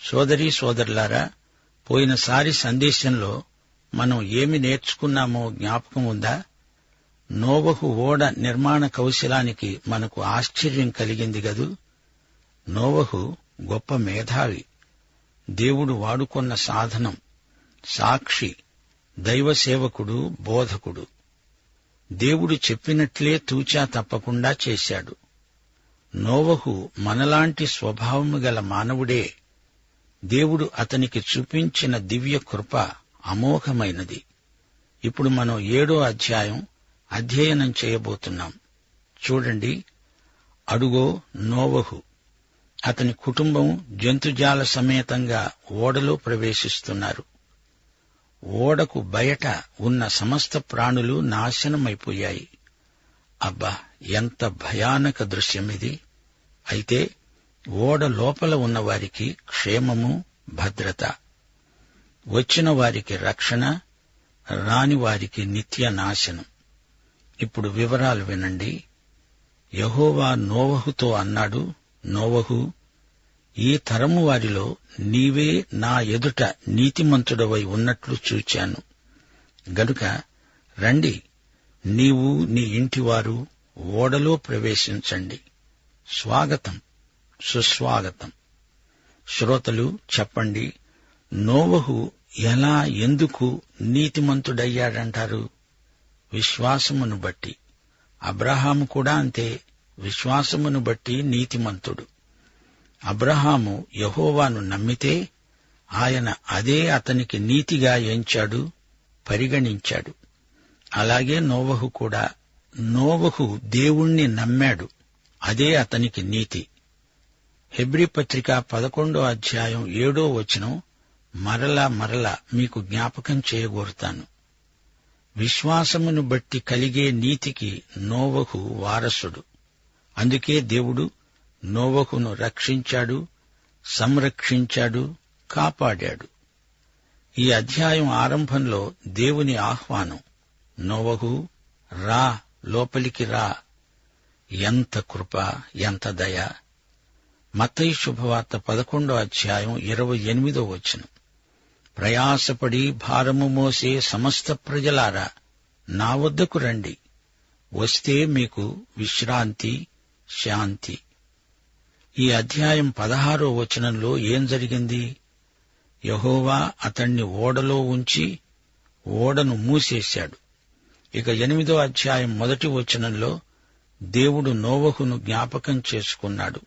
సోదరీ సోదరులారా, పోయినసారి సందేశంలో మనం ఏమి నేర్చుకున్నామో జ్ఞాపకం ఉందా? నోవహు ఓడ నిర్మాణ కౌశలానికి మనకు ఆశ్చర్యం కలిగింది గదూ. నోవహు గొప్ప మేధావి, దేవుడు వాడుకొన్న సాధనం, సాక్షి, దైవసేవకుడు, బోధకుడు. దేవుడు చెప్పినట్లే తూచా తప్పకుండా చేశాడు. నోవహు మనలాంటి స్వభావము గల మానవుడే. దేవుడు అతనికి చూపించిన దివ్య కృప అమోఘమైనది. ఇప్పుడు మనం 7వ అధ్యాయం అధ్యయనం చేయబోతున్నాం. చూడండి. అడుగో నోవహు, అతని కుటుంబం జంతుజాల సమేతంగా ఓడలో ప్రవేశిస్తున్నారు. ఓడకు బయట ఉన్న సమస్త ప్రాణులు నాశనమైపోయాయి. అబ్బా, ఎంత భయానక దృశ్యమిది! అయితే ఓడ లోపల ఉన్నవారికి క్షేమము, భద్రత. వచ్చిన వారికి రక్షణ, రాని వారికి నిత్య నాశనం. ఇప్పుడు వివరాలు వినండి. యెహోవా నోవహుతో అన్నాడు, నోవహు, ఈ తరము వారిలో నీవే నా ఎదుట నీతిమంతుడవై ఉన్నట్లు చూచాను. గనుక రండి, నీవు నీ ఇంటివారు ఓడలో ప్రవేశించండి. స్వాగతం, సుస్వాగతం. శ్రోతలు చెప్పండి, నోవహు ఎలా, ఎందుకు నీతిమంతుడయ్యాడంటారు? విశ్వాసమును బట్టి. అబ్రహాము కూడా అంతే, విశ్వాసమును బట్టి నీతిమంతుడు. అబ్రహాము యెహోవాను నమ్మితే ఆయన అదే అతనికి నీతిగా ఎంచాడు, పరిగణించాడు. అలాగే నోవహు కూడా. నోవహు దేవుణ్ణి నమ్మాడు, అదే అతనికి నీతి. హెబ్రీ పత్రిక 11వ అధ్యాయం 7వ వచనం మరలా మీకు జ్ఞాపకం చేయగోరుతాను. విశ్వాసమును బట్టి కలిగే నీతికి నోవహు వారసుడు. అందుకే దేవుడు నోవహును రక్షించాడు, సంరక్షించాడు, కాపాడాడు. ఈ అధ్యాయం ఆరంభంలో దేవుని ఆహ్వానం, నోవహు రా, లోపలికి రా. ఎంత కృప, ఎంత దయ! మత్తయి శుభవార్త 11వ అధ్యాయం 28వ వచనం, ప్రయాసపడి భారము మోసే సమస్త ప్రజలారా, నా వద్దకు రండి, వస్తే మీకు విశ్రాంతి, శాంతి. ఈ అధ్యాయం 16వ వచనంలో ఏం జరిగింది? యెహోవా అతణ్ణి ఓడలో ఉంచి ఓడను మూసేశాడు. ఇక 8వ అధ్యాయం 1వ వచనంలో దేవుడు నోవహును జ్ఞాపకం చేసుకున్నాడు.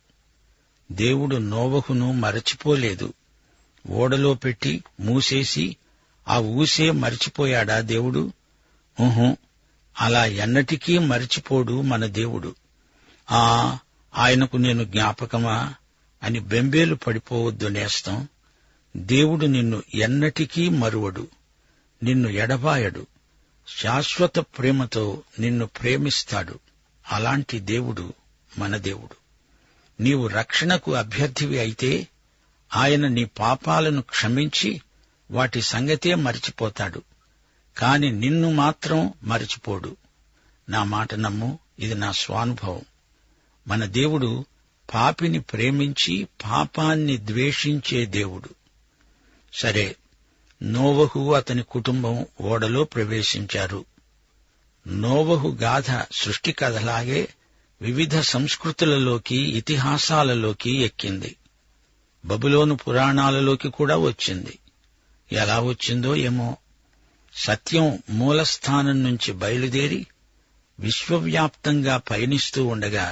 దేవుడు నోవహును మరచిపోలేదు. ఓడలో పెట్టి మూసేసి ఆ ఊసే మరిచిపోయాడా దేవుడు? అలా ఎన్నటికీ మరిచిపోడు మన దేవుడు. ఆయనకు నేను జ్ఞాపకమా అని బెంబేలు పడిపోవద్దు నేస్తం. దేవుడు నిన్ను ఎన్నటికీ మరువడు, నిన్ను ఎడబాయడు. శాశ్వత ప్రేమతో నిన్ను ప్రేమిస్తాడు. అలాంటి దేవుడు మన దేవుడు. నీవు రక్షణకు అభ్యర్థివి అయితే ఆయన నీ పాపాలను క్షమించి వాటి సంగతే మరిచిపోతాడు. కాని నిన్ను మాత్రం మరిచిపోడు. నా మాట నమ్ము, ఇది నా స్వానుభవం. మన దేవుడు పాపిని ప్రేమించి పాపాన్ని ద్వేషించే దేవుడు. సరే, నోవహు అతని కుటుంబం ఓడలో ప్రవేశించారు. నోవహు గాథ సృష్టి కథలాగే వివిధ సంస్కృతులలోకి, ఇతిహాసాలలోకి ఎక్కింది. బబులోను పురాణాలలోకి కూడా వచ్చింది. ఎలా వచ్చిందో ఏమో. సత్యం మూలస్థానం నుంచి బయలుదేరి విశ్వవ్యాప్తంగా పయనిస్తూ ఉండగా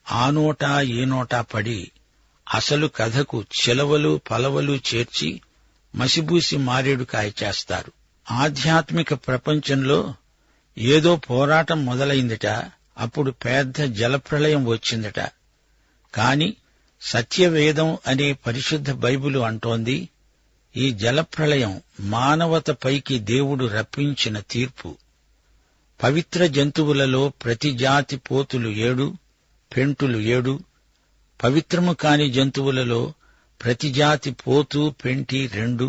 ఆ నోటా ఈ నోటా పడి అసలు కథకు చిలవలు పలవలు చేర్చి మసిబూసి మారేడుకాయ చేస్తారు. ఆధ్యాత్మిక ప్రపంచంలో ఏదో పోరాటం మొదలైందట. అప్పుడు పెద్ద జలప్రళయం వచ్చిందట. కాని సత్యవేదం అనే పరిశుద్ధ బైబిలు అంటోంది, ఈ జలప్రళయం మానవతపైకి దేవుడు రప్పించిన తీర్పు. పవిత్ర జంతువులలో ప్రతి జాతి పోతులు 7, పెంటులు 7, పవిత్రము కాని జంతువులలో ప్రతి జాతి పోతు, పెంటి 2,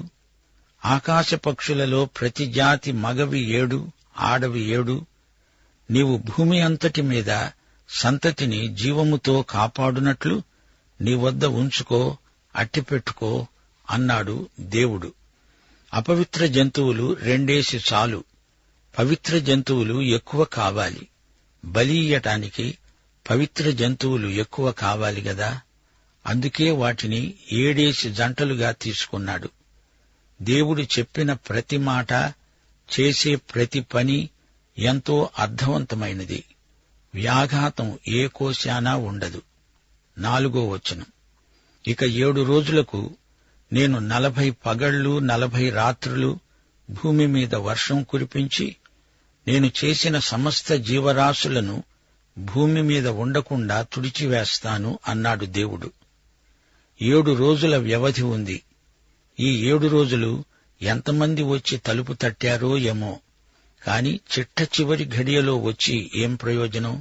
ఆకాశ పక్షులలో ప్రతి జాతి మగవి 7, ఆడవి 7. నీవు భూమి అంతటి మీద సంతతిని జీవముతో కాపాడునట్లు నీ వద్ద ఉంచుకో, అట్టిపెట్టుకో, అన్నాడు దేవుడు. అపవిత్ర జంతువులు 2 చాలు, పవిత్ర జంతువులు ఎక్కువ కావాలి. బలి ఇయ్యటానికి పవిత్ర జంతువులు ఎక్కువ కావాలి గదా. అందుకే వాటిని 7 జంటలుగా తీసుకున్నాడు. దేవుడు చెప్పిన ప్రతి మాట, చేసే ప్రతి పని ఎంతో అర్థవంతమైనది. వ్యాఘాతం ఏ కోశానా ఉండదు. 4వ వచనం. ఇక 7 రోజులకు నేను 40 పగళ్లు 40 రాత్రులు భూమి మీద వర్షం కురిపించి, నేను చేసిన సమస్త జీవరాశులను భూమి మీద ఉండకుండా తుడిచివేస్తాను అన్నాడు దేవుడు. 7 రోజుల వ్యవధి ఉంది. ఈ 7 రోజులు ఎంతమంది వచ్చి తలుపు తట్టారో ఏమో, కాని చిట్ట చివరి ఘడియలో వచ్చి ఏం ప్రయోజనం?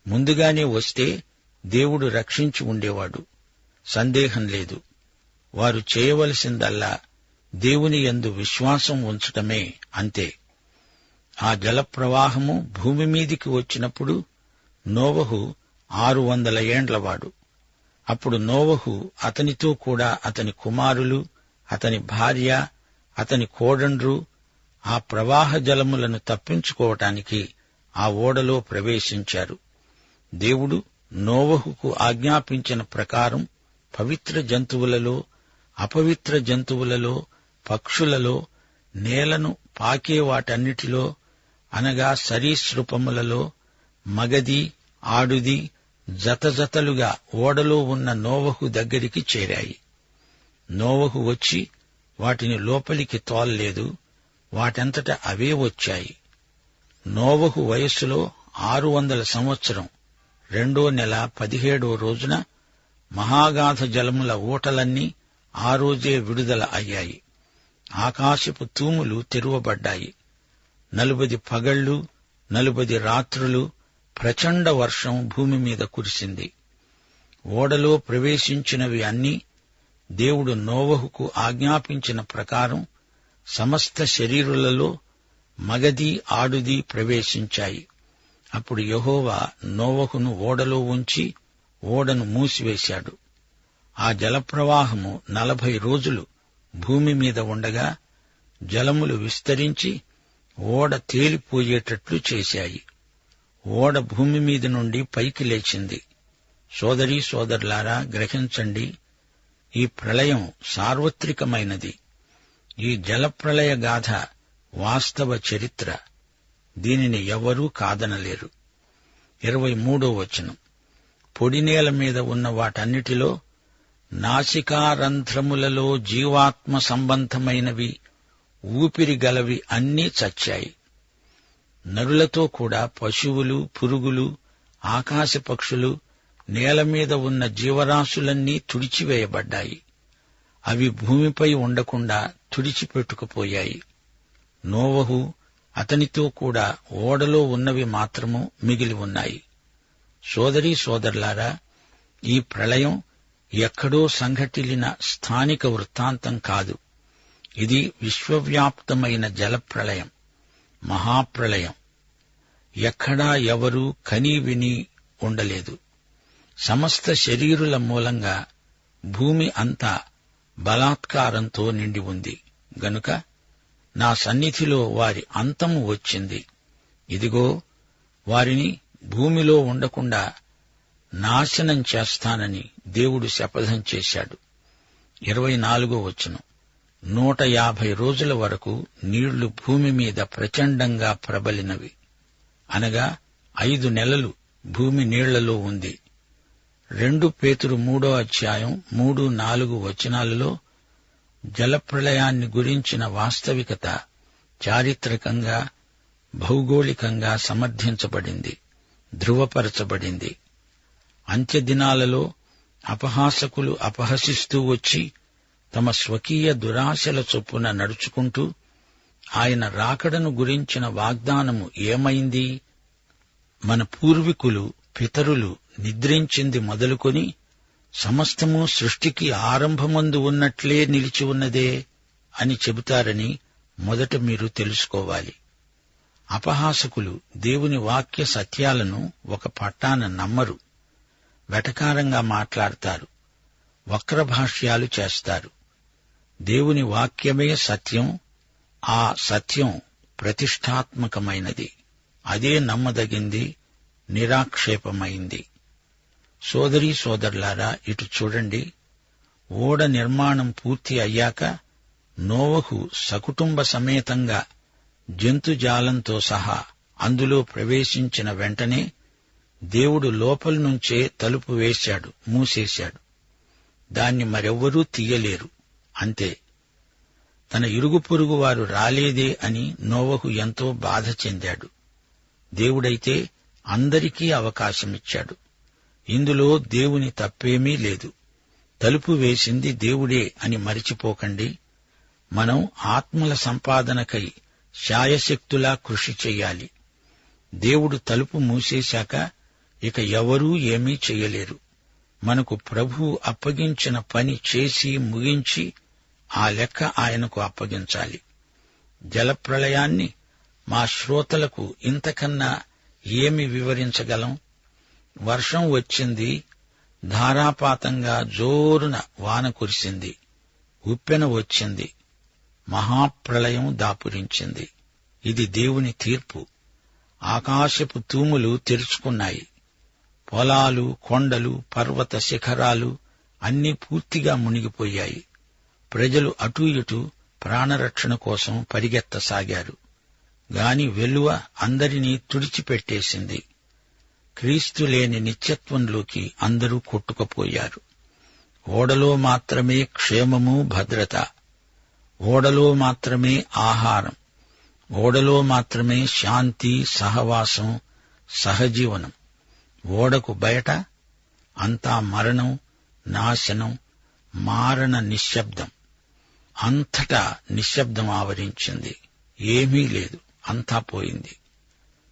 ముందుగానే వస్తే దేవుడు రక్షించి ఉండేవాడు, సందేహం లేదు. వారు చేయవలసిందల్లా దేవుని యందు విశ్వాసం ఉంచటమే, అంతే. ఆ జలప్రవాహము భూమి మీదికి వచ్చినప్పుడు నోవహు 600 ఏండ్లవాడు. అప్పుడు నోవహు, అతనితో కూడా అతని కుమారులు, అతని భార్య, అతని కోడండ్రు ఆ ప్రవాహ జలములను తప్పించుకోవటానికి ఆ ఓడలో ప్రవేశించారు. దేవుడు నోవహుకు ఆజ్ఞాపించిన ప్రకారం పవిత్ర జంతువులలో, అపవిత్ర జంతువులలో, పక్షులలో, నేలను పాకే వాటన్నిటిలో అనగా సరీసృపములలో మగది, ఆడుది జతజతలుగా ఓడలో ఉన్న నోవహు దగ్గరికి చేరాయి. నోవహు వచ్చి వాటిని లోపలికి తోల్లేదు, వాటంతట అవే వచ్చాయి. నోవహు వయస్సులో 600 సంవత్సరం 2వ నెల 17వ రోజున మహాగాధ జలముల ఊటలన్నీ ఆ రోజే విడుదల అయ్యాయి. ఆకాశపు తూములు తెరువబడ్డాయి. 40 పగళ్లు 40 రాత్రులు ప్రచండ వర్షం భూమి మీద కురిసింది. ఓడలో ప్రవేశించినవి అన్నీ దేవుడు నోవహుకు ఆజ్ఞాపించిన ప్రకారం సమస్త శరీరులలో మగది, ఆడుది ప్రవేశించాయి. అప్పుడు యెహోవా నోవహును ఓడలో ఉంచి ఓడను మూసివేశాడు. ఆ జలప్రవాహము 40 రోజులు భూమి మీద ఉండగా జలములు విస్తరించి ఓడ తేలిపోయేటట్లు చేశాయి. ఓడ భూమి మీద నుండి పైకి లేచింది. సోదరీ సోదరులారా, గ్రహించండి, ఈ ప్రళయం సార్వత్రికమైనది. ఈ జలప్రళయ గాథ వాస్తవ చరిత్ర. దీనిని ఎవరూ కాదనలేరు. 23వ వచనం. పొడినేల మీద ఉన్న వాటన్నిటిలో నాసికారంధ్రములలో జీవాత్మ సంబంధమైనవి, ఊపిరి గలవి అన్నీ చచ్చాయి. నరులతో కూడా పశువులు, పురుగులు, ఆకాశ పక్షులు, నేలమీద ఉన్న జీవరాశులన్నీ తుడిచివేయబడ్డాయి. అవి భూమిపై ఉండకుండా తుడిచిపెట్టుకుపోయాయి. నోవహు, అతనితో కూడా ఓడలో ఉన్నవి మాత్రము మిగిలి ఉన్నాయి. సోదరీ సోదరులారా, ఈ ప్రళయం ఎక్కడో సంఘటిల్లిన స్థానిక వృత్తాంతం కాదు. ఇది విశ్వవ్యాప్తమైన జలప్రళయం, మహాప్రళయం. ఎక్కడా ఎవరూ కనీ విని ఉండలేదు. సమస్త శరీరుల మూలంగా భూమి అంతా బలాత్కారంతో నిండి ఉంది గనుక నా సన్నిధిలో వారి అంతము వచ్చింది. ఇదిగో, వారిని భూమిలో ఉండకుండా నాశనం చేస్తానని దేవుడు శపథం చేశాడు. 24వ వచనం. 150 రోజుల వరకు నీళ్లు భూమి మీద ప్రచండంగా ప్రబలినవి. అనగా 5 నెలలు భూమి నీళ్లలో ఉంది. 2 పేతురు 3వ అధ్యాయం 3-4 వచనాలలో జలప్రళయాన్ని గురించిన వాస్తవికత చారిత్రకంగా, భౌగోళికంగా సమర్థించబడింది, ధృవపరచబడింది. అంత్యదినాలలో అపహాసకులు అపహసిస్తూ వచ్చి తమ స్వకీయ దురాశల చొప్పున నడుచుకుంటూ ఆయన రాకడను గురించిన వాగ్దానము ఏమైంది? మన పూర్వీకులు, పితరులు నిద్రించింది మొదలుకొని సమస్తము సృష్టికి ఆరంభమందు ఉన్నట్లే నిలిచి ఉన్నదే అని చెబుతారని మొదట మీరు తెలుసుకోవాలి. అపహాసకులు దేవుని వాక్య సత్యాలను ఒక పట్టాన నమ్మరు, వెటకారంగా మాట్లాడతారు, వక్రభాష్యాలు చేస్తారు. దేవుని వాక్యమే సత్యం, ఆ సత్యం ప్రతిష్ఠాత్మకమైనది. అదే నమ్మదగింది, నిరాక్షేపమైంది. సోదరీ సోదరులారా, ఇటు చూడండి. ఓడ నిర్మాణం పూర్తి అయ్యాక నోవహు సకుటుంబ సమేతంగా జంతుజాలంతో సహా అందులో ప్రవేశించిన వెంటనే దేవుడు లోపలి నుంచే తలుపు వేశాడు, మూసేశాడు. దాన్ని మరెవ్వరూ తీయలేరు. అంతే. తన ఇరుగు పొరుగు వారు రాలేదే అని నోవహు ఎంతో బాధ చెందాడు. దేవుడైతే అందరికీ అవకాశమిచ్చాడు. ఇందులో దేవుని తప్పేమీ లేదు. తలుపు వేసింది దేవుడే అని మరిచిపోకండి. మనం ఆత్మల సంపాదనకై శాయశక్తులా కృషి చెయ్యాలి. దేవుడు తలుపు మూసేశాక ఇక ఎవరూ ఏమీ చెయ్యలేరు. మనకు ప్రభువు అప్పగించిన పని చేసి ముగించి ఆ లెక్క ఆయనకు అప్పగించాలి. జలప్రళయాన్ని మా శ్రోతలకు ఇంతకన్నా ఏమి వివరించగలం? వర్షం వచ్చింది, ధారాపాతంగా జోరున వాన కురిసింది, ఉప్పెన వచ్చింది, మహాప్రళయం దాపురించింది. ఇది దేవుని తీర్పు. ఆకాశపు తూములు తెరుచుకున్నాయి. పొలాలు, కొండలు, పర్వత శిఖరాలు అన్నీ పూర్తిగా మునిగిపోయాయి. ప్రజలు అటూ ఇటూ ప్రాణరక్షణ కోసం పరిగెత్తసాగారు. గాని వెల్లువ అందరినీ తుడిచిపెట్టేసింది. క్రీస్తు లేని నిత్యత్వంలోకి అందరూ కొట్టుకుపోయారు. ఓడలో మాత్రమే క్షేమము, భద్రత. ఓడలో మాత్రమే ఆహారం. ఓడలో మాత్రమే శాంతి, సహవాసం, సహజీవనం. ఓడకు బయట అంతా మరణం, నాశనం, మారణ నిశ్శబ్దం. అంతటా నిశ్శబ్దం ఆవరించింది. ఏమీ లేదు, అంతా పోయింది.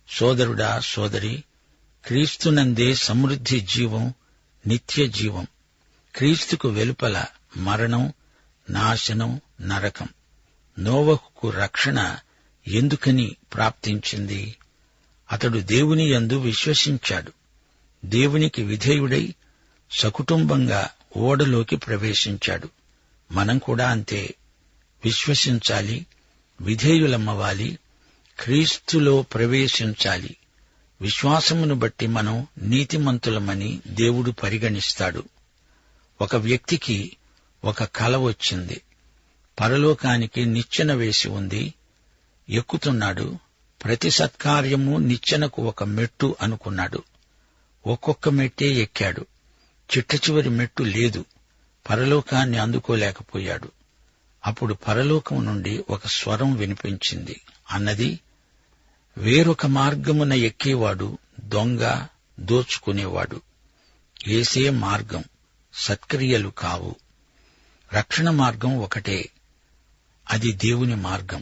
సోదరుడా, సోదరి, క్రీస్తునందే సమృద్ధి జీవం, నిత్య జీవం. క్రీస్తుకు వెలుపల మరణం, నాశనం, నరకం. నోవహుకు రక్షణ ఎందుకని ప్రాప్తించింది? అతడు దేవుని యందు విశ్వసించాడు. దేవునికి విధేయుడై సకుటుంబంగా ఓడలోకి ప్రవేశించాడు. మనం కూడా అంతే. విశ్వసించాలి, విధేయులమ్మవాలి, క్రీస్తులో ప్రవేశించాలి. విశ్వాసమును బట్టి మనం నీతిమంతులమని దేవుడు పరిగణిస్తాడు. ఒక వ్యక్తికి ఒక కల వచ్చింది. పరలోకానికి నిచ్చెన వేసి ఉంది. ఎక్కుతున్నాడు. ప్రతి సత్కార్యము నిచ్చెనకు ఒక మెట్టు అనుకున్నాడు. ఒక్కొక్క మెట్టే ఎక్కాడు. చిట్టచివరి మెట్టు లేదు. పరలోకాన్ని అందుకోలేకపోయాడు. అప్పుడు పరలోకం నుండి ఒక స్వరం వినిపించింది. అన్నది, వేరొక మార్గమున ఎక్కేవాడు దొంగ, దోచుకునేవాడు. ఏసే మార్గం, సత్క్రియలు కావు. రక్షణ మార్గం ఒకటే, అది దేవుని మార్గం.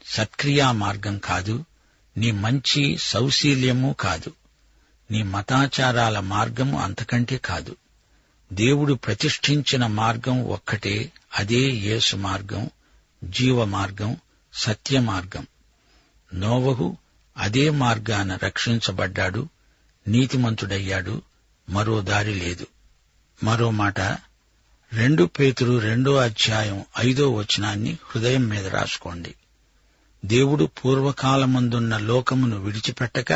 సత్క్రియా మార్గం కాదు. నీ మంచి సౌశీల్యము కాదు. నీ మతాచారాల మార్గము అంతకంటే కాదు. దేవుడు ప్రతిష్ఠించిన మార్గం ఒక్కటే, అదే యేసు మార్గం, జీవ మార్గం, సత్య మార్గం. నోవహు అదే మార్గాన రక్షించబడ్డాడు, నీతిమంతుడయ్యాడు. మరో దారి లేదు. మరో మాట, 2 పేతురు 2:5 హృదయం మీద రాసుకోండి. దేవుడు పూర్వకాలమందున్న లోకమును విడిచిపెట్టక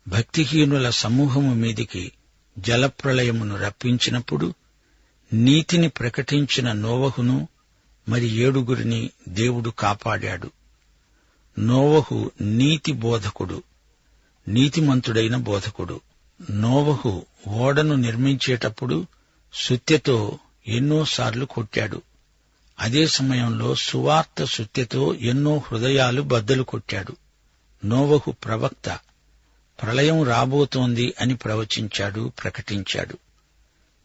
భక్తిహీనుల సమూహము మీదికి జలప్రళయమును రప్పించినప్పుడు నీతిని ప్రకటించిన నోవహును మరి 7 దేవుడు కాపాడాడు. నోవహు నీతి బోధకుడు, నీతిమంతుడైన బోధకుడు. నోవహు ఓడను నిర్మించేటప్పుడు సుత్తెతో ఎన్నోసార్లు కొట్టాడు. అదే సమయంలో సువార్త సుత్తెతో ఎన్నో హృదయాలు బద్దలు కొట్టాడు. నోవహు ప్రవక్త. ప్రళయం రాబోతోంది అని ప్రవచించాడు, ప్రకటించాడు.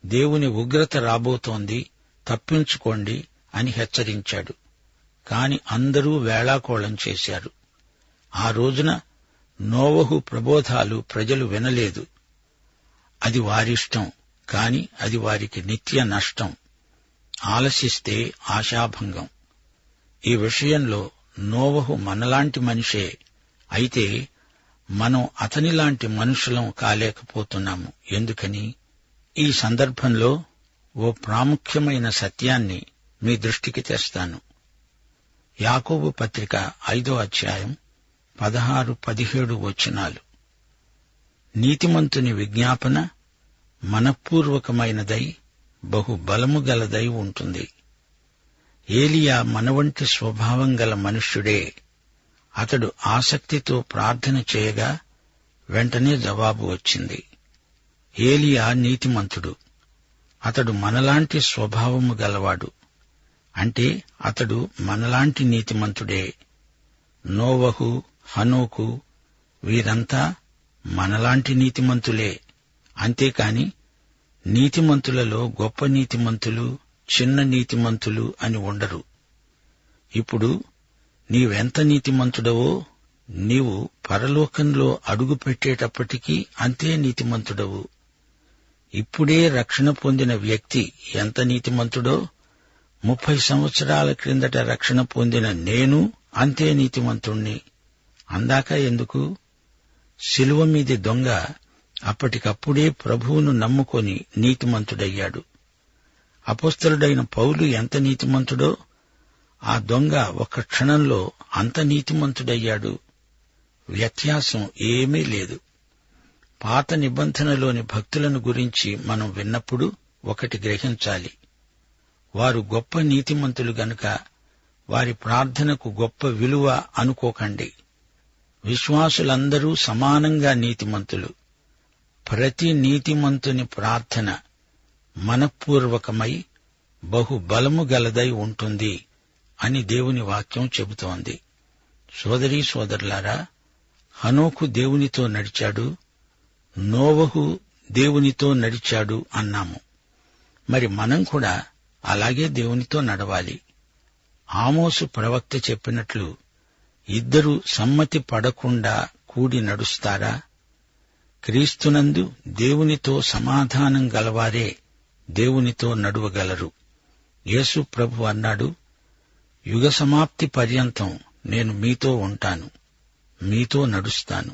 దేవుని ఉగ్రత రాబోతోంది, తప్పించుకోండి అని హెచ్చరించాడు. కాని అందరూ వేళాకోళం చేశారు. ఆ రోజున నోవహు ప్రబోధాలు ప్రజలు వినలేదు. అది వారిష్టం, కాని అది వారికి నిత్య నష్టం. ఆలసిస్తే ఆశాభంగం. ఈ విషయంలో నోవహు మనలాంటి మనిషే. అయితే మనం అతనిలాంటి మనుషులం కాలేకపోతున్నాము. ఎందుకని? ఈ సందర్భంలో ఓ ప్రాముఖ్యమైన సత్యాన్ని మీ దృష్టికి తెస్తాను. యాకోబు పత్రిక 5వ అధ్యాయం 16-17 వచనాలు. నీతిమంతుని విజ్ఞాపన మనఃపూర్వకమైనదై బహు బలము గలదై ఉంటుంది. ఏలియా మనవంటి స్వభావం గల మనుష్యుడే. అతడు ఆసక్తితో ప్రార్థన చేయగా వెంటనే జవాబు వచ్చింది. ఏలియా నీతిమంతుడు. అతడు మనలాంటి స్వభావము గలవాడు. అంటే అతడు మనలాంటి నీతిమంతుడే. నోవహు, హనోకు వీరంతా మనలాంటి నీతిమంతులే. అంతేకాని నీతిమంతులలో గొప్ప నీతిమంతులు, చిన్న నీతిమంతులు అని ఉండరు. ఇప్పుడు నీవెంత నీతిమంతుడవో నీవు పరలోకంలో అడుగు పెట్టేటప్పటికీ అంతే నీతిమంతుడవు. ఇప్పుడే రక్షణ పొందిన వ్యక్తి ఎంత నీతిమంతుడో 30 సంవత్సరాల క్రిందట రక్షణ పొందిన నేను అంతే నీతిమంతుణ్ణి. అందాక ఎందుకు? శిలువ మీది దొంగ అప్పటికప్పుడే ప్రభువును నమ్ముకొని నీతిమంతుడయ్యాడు. అపొస్తలుడైన పౌలు ఎంత నీతిమంతుడో ఆ దొంగ ఒక్క క్షణంలో అంత నీతిమంతుడయ్యాడు. వ్యత్యాసం ఏమీ లేదు. పాత నిబంధనలోని భక్తులను గురించి మనం విన్నప్పుడు ఒకటి గ్రహించాలి. వారు గొప్ప నీతిమంతులు గనుక వారి ప్రార్థనకు గొప్ప విలువ అనుకోకండి. విశ్వాసులందరూ సమానంగా నీతిమంతులు. ప్రతి నీతిమంతుని ప్రార్థన మనఃపూర్వకమై బహు బలము గలదై ఉంటుంది అని దేవుని వాక్యం చెబుతోంది. సోదరీ సోదరులారా, హనోకు దేవునితో నడిచాడు, నోవహు దేవునితో నడిచాడు అన్నాము. మరి మనం కూడా అలాగే దేవునితో నడవాలి. ఆమోసు ప్రవక్త చెప్పినట్లు ఇద్దరు సమ్మతి పడకుండా కూడి నడుస్తారా? క్రీస్తునందు దేవునితో సమాధానం గలవారే దేవునితో నడువగలరు. యేసు ప్రభు అన్నాడు, యుగ సమాప్తి పర్యంతం నేను మీతో ఉంటాను, మీతో నడుస్తాను.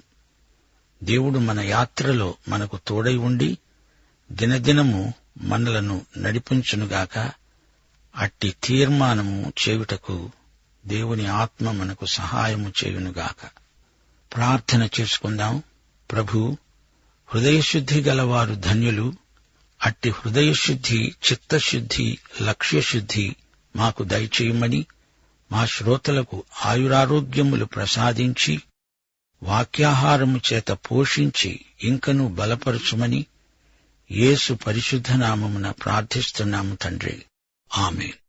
దేవుడు మన యాత్రలో మనకు తోడై ఉండి దినదినము మనలను నడిపించునుగాక. అట్టి తీర్మానము చేయుటకు దేవుని ఆత్మ మనకు సహాయము చేయునుగాక. ప్రార్థన చేసుకుందాం. ప్రభూ, హృదయశుద్ధి గలవారు ధన్యులు. అట్టి హృదయశుద్ధి, చిత్తశుద్ధి, లక్ష్యశుద్ధి మాకు దయచేయమని మా శ్రోతలకు ఆయురారోగ్యములు ప్రసాదించి వాక్యాహారము చేత పోషించి ఇంకనూ బలపరచుమని యేసు పరిశుద్ధ నామమున ప్రార్థిస్తున్నాము తండ్రి. ఆమేన్.